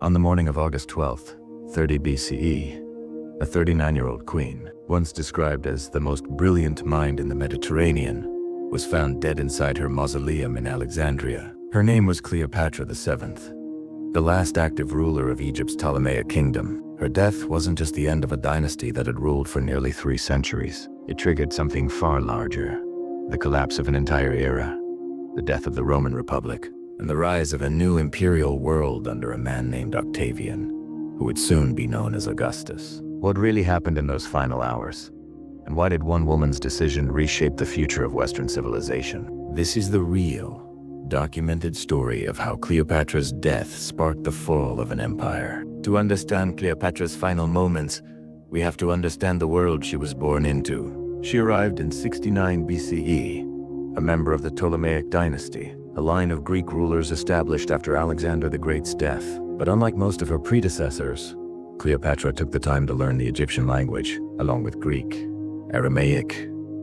On the morning of August 12th, 30 BCE, a 39-year-old queen, once described as the most brilliant mind in the Mediterranean, was found dead inside her mausoleum in Alexandria. Her name was Cleopatra VII, the last active ruler of Egypt's Ptolemaic kingdom. Her death wasn't just the end of a dynasty that had ruled for nearly 3 centuries. It triggered something far larger: the collapse of an entire era, the death of the Roman Republic, and the rise of a new imperial world under a man named Octavian, who would soon be known as Augustus. What really happened in those final hours? And why did one woman's decision reshape the future of Western civilization? This is the real, documented story of how Cleopatra's death sparked the fall of an empire. To understand Cleopatra's final moments, we have to understand the world she was born into. She arrived in 69 BCE, a member of the Ptolemaic dynasty, a line of Greek rulers established after Alexander the Great's death. But unlike most of her predecessors, Cleopatra took the time to learn the Egyptian language, along with Greek, Aramaic,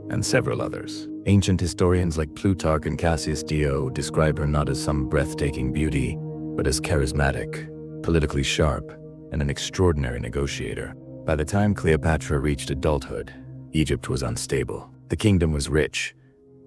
and several others. Ancient historians like Plutarch and Cassius Dio describe her not as some breathtaking beauty, but as charismatic, politically sharp, and an extraordinary negotiator. By the time Cleopatra reached adulthood, Egypt was unstable. The kingdom was rich,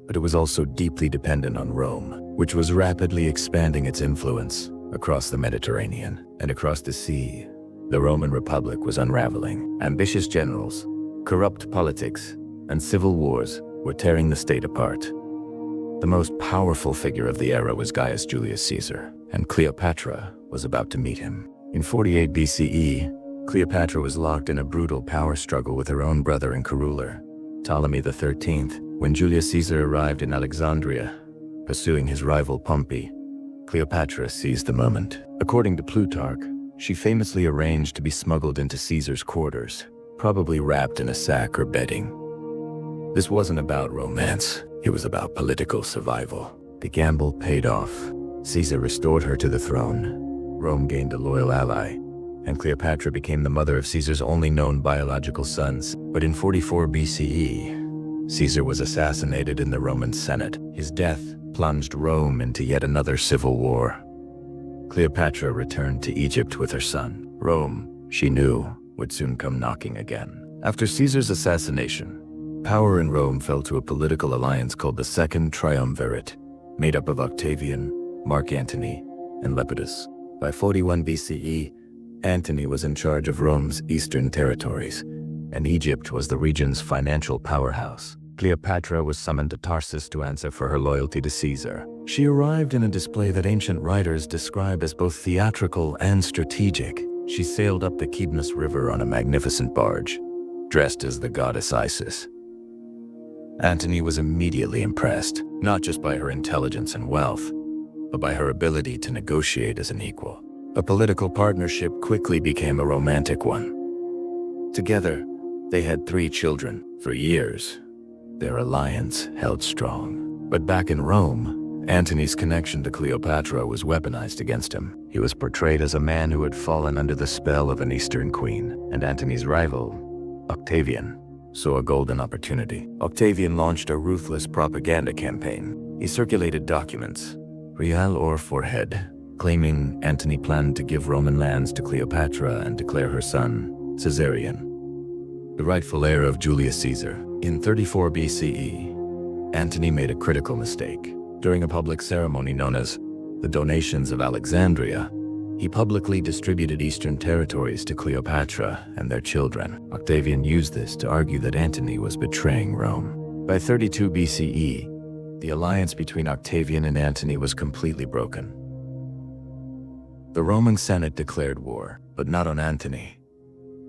but it was also deeply dependent on Rome, which was rapidly expanding its influence across the Mediterranean and across the sea. The Roman Republic was unraveling. Ambitious generals, corrupt politics, and civil wars were tearing the state apart. The most powerful figure of the era was Gaius Julius Caesar, and Cleopatra was about to meet him. In 48 BCE, Cleopatra was locked in a brutal power struggle with her own brother and co-ruler, Ptolemy XIII. When Julius Caesar arrived in Alexandria, pursuing his rival Pompey, Cleopatra seized the moment. According to Plutarch, she famously arranged to be smuggled into Caesar's quarters, probably wrapped in a sack or bedding. This wasn't about romance, it was about political survival. The gamble paid off. Caesar restored her to the throne. Rome gained a loyal ally, and Cleopatra became the mother of Caesar's only known biological sons. But in 44 BCE, Caesar was assassinated in the Roman Senate. His death plunged Rome into yet another civil war. Cleopatra returned to Egypt with her son. Rome, she knew, would soon come knocking again. After Caesar's assassination, power in Rome fell to a political alliance called the Second Triumvirate, made up of Octavian, Mark Antony, and Lepidus. By 41 BCE, Antony was in charge of Rome's eastern territories, and Egypt was the region's financial powerhouse. Cleopatra was summoned to Tarsus to answer for her loyalty to Caesar. She arrived in a display that ancient writers describe as both theatrical and strategic. She sailed up the Kidnus River on a magnificent barge, dressed as the goddess Isis. Antony was immediately impressed, not just by her intelligence and wealth, but by her ability to negotiate as an equal. A political partnership quickly became a romantic one. Together, they had 3 children. For years, their alliance held strong. But back in Rome, Antony's connection to Cleopatra was weaponized against him. He was portrayed as a man who had fallen under the spell of an Eastern queen, and Antony's rival, Octavian, saw a golden opportunity. Octavian launched a ruthless propaganda campaign. He circulated documents, real or forehead, claiming Antony planned to give Roman lands to Cleopatra and declare her son Caesarion the rightful heir of Julius Caesar. In 34 BCE, Antony made a critical mistake. During a public ceremony known as the Donations of Alexandria, he publicly distributed eastern territories to Cleopatra and their children. Octavian used this to argue that Antony was betraying Rome. By 32 BCE, the alliance between Octavian and Antony was completely broken. The Roman Senate declared war, but not on Antony.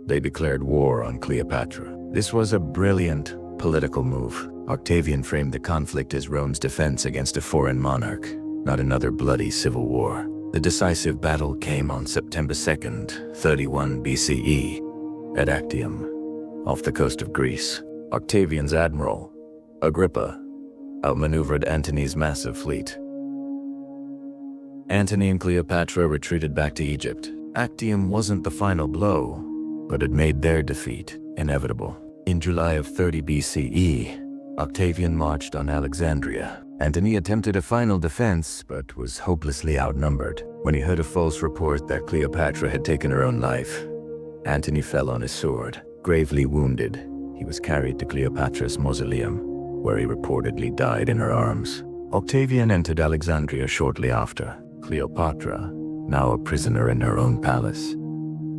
They declared war on Cleopatra. This was a brilliant political move. Octavian framed the conflict as Rome's defense against a foreign monarch, not another bloody civil war. The decisive battle came on September 2nd, 31 BCE, at Actium, off the coast of Greece. Octavian's admiral, Agrippa, outmaneuvered Antony's massive fleet. Antony and Cleopatra retreated back to Egypt. Actium wasn't the final blow, but it made their defeat inevitable. In July of 30 BCE, Octavian marched on Alexandria, Antony attempted a final defense, but was hopelessly outnumbered. When he heard a false report that Cleopatra had taken her own life, Antony fell on his sword. Gravely wounded, he was carried to Cleopatra's mausoleum, where he reportedly died in her arms. Octavian entered Alexandria shortly after. Cleopatra, now a prisoner in her own palace,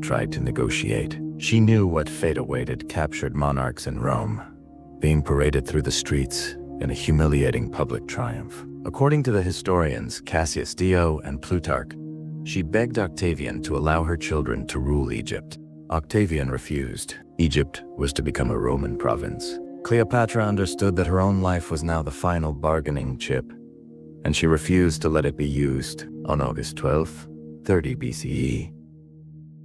tried to negotiate. She knew what fate awaited captured monarchs in Rome, being paraded through the streets in a humiliating public triumph. According to the historians Cassius Dio and Plutarch, she begged Octavian to allow her children to rule Egypt. Octavian refused. Egypt was to become a Roman province. Cleopatra understood that her own life was now the final bargaining chip, and she refused to let it be used. On August 12, 30 BCE,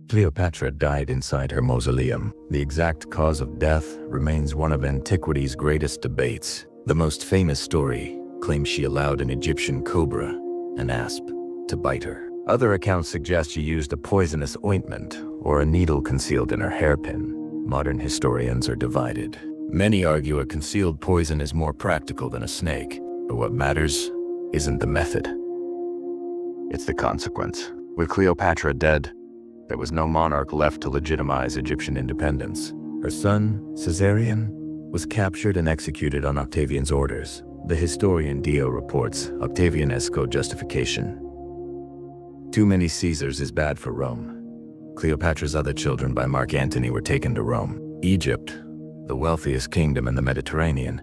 Cleopatra died inside her mausoleum. The exact cause of death remains one of antiquity's greatest debates. The most famous story claims she allowed an Egyptian cobra, an asp, to bite her. Other accounts suggest she used a poisonous ointment or a needle concealed in her hairpin. Modern historians are divided. Many argue a concealed poison is more practical than a snake, but what matters isn't the method. It's the consequence. With Cleopatra dead, there was no monarch left to legitimize Egyptian independence. Her son, Caesarion, was captured and executed on Octavian's orders. The historian Dio reports Octavianesco justification. Too many Caesars is bad for Rome. Cleopatra's other children by Mark Antony were taken to Rome. Egypt, the wealthiest kingdom in the Mediterranean,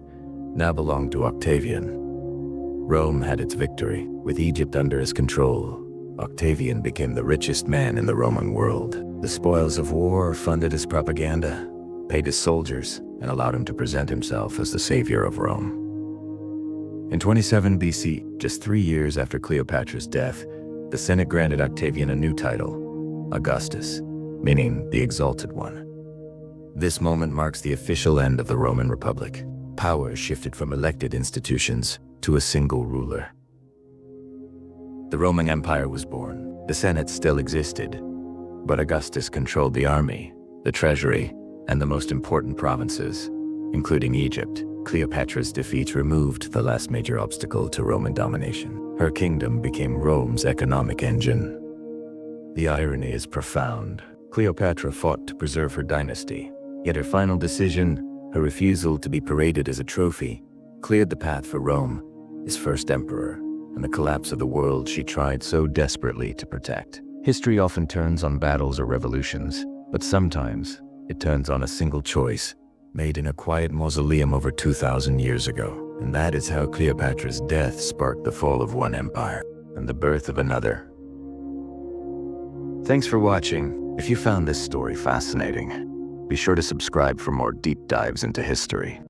now belonged to Octavian. Rome had its victory. With Egypt under his control, Octavian became the richest man in the Roman world. The spoils of war funded his propaganda, paid his soldiers, and allowed him to present himself as the savior of Rome. In 27 BC, just 3 years after Cleopatra's death, the Senate granted Octavian a new title, Augustus, meaning the Exalted One. This moment marks the official end of the Roman Republic. Power shifted from elected institutions to a single ruler. The Roman Empire was born. The Senate still existed, but Augustus controlled the army, the treasury, and the most important provinces, including Egypt. Cleopatra's defeat removed the last major obstacle to Roman domination. Her kingdom became Rome's economic engine. The irony is profound. Cleopatra fought to preserve her dynasty, yet her final decision, her refusal to be paraded as a trophy, cleared the path for Rome, his first emperor, and the collapse of the world she tried so desperately to protect. History often turns on battles or revolutions, but sometimes it turns on a single choice made in a quiet mausoleum over 2,000 years ago. And that is how Cleopatra's death sparked the fall of one empire and the birth of another. Thanks for watching. If you found this story fascinating, be sure to subscribe for more deep dives into history.